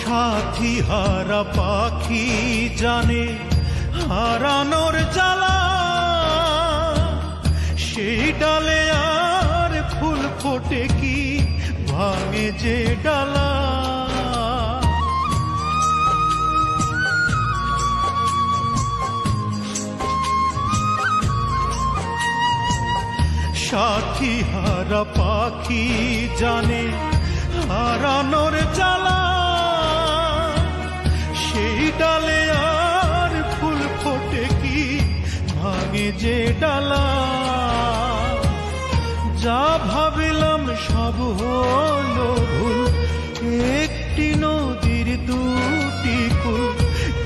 সাথী হারা পাখি জানে হারানোর জ্বালা, সেই ডালে আর ফুল ফোটে কি ভাঙে যে ডালা। সাথী হারা পাখি জানে হারানোর জ্বালা, সেই ডালে আর ফুল ফোটে কি ভাঙে যে ডালা। যা ভাবিলাম সব হলো ভুল, একটি নদীর দুটি কুল,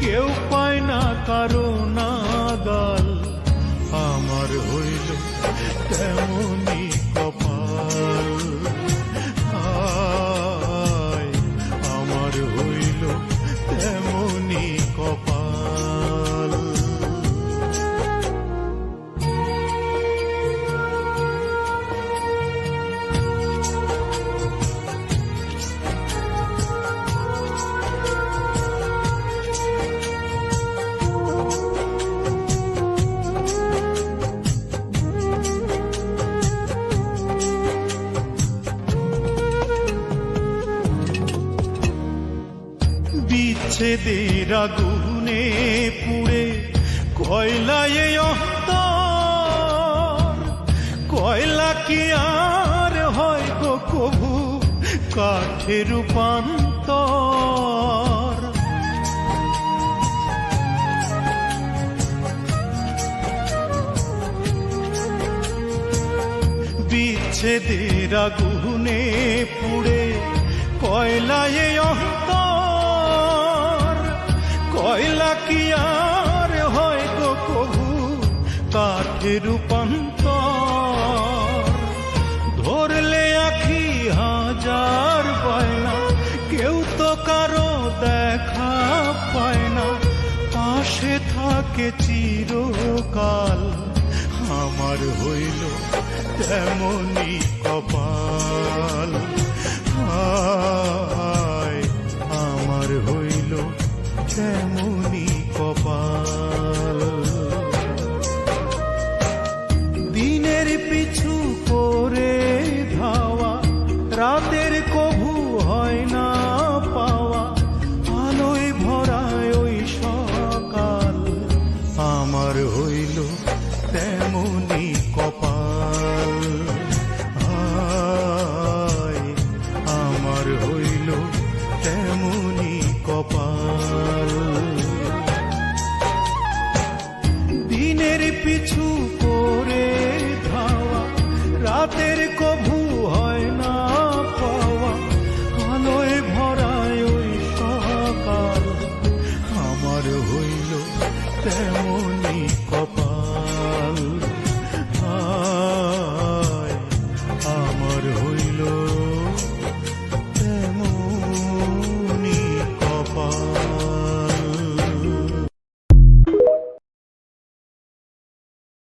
কেউ পায় না কারো নাগাল। আমার হইল তেমনি কপাল, আমার হইল তেমনি কপাল। বিচ্ছেদের আগুনে পুড়ে কয়লায় অন্তর, কয়লা কি আর হয় গো কভু কাঠে রূপান্তর। বিচ্ছেদের আগুনে পুড়ে কয়লায় অন্তর, কয়লা কি আর হয় গো কভু কাঠে রূপান্তর। ধরলে আখি হাজার বায়না, কেউ তো কারো দেখা পায় না, পাশে থাকে চিরকাল। আমার হইল তেমনি কপাল, আমার হইল তেমনি কপাল। দিনের পিছু করে ধাওয়া, রাতের কভু হয় না পাওয়া, আলোয় ভরায় ওই সকাল। আমার হইল তেমনি কপাল, আমার হইল তেমনি কপাল। দিনের পিছু করে ধাওয়া, রাতের কভু হয় না পাওয়া, আলোয় ভরায় ওই সকাল। আমার হইল তেমনি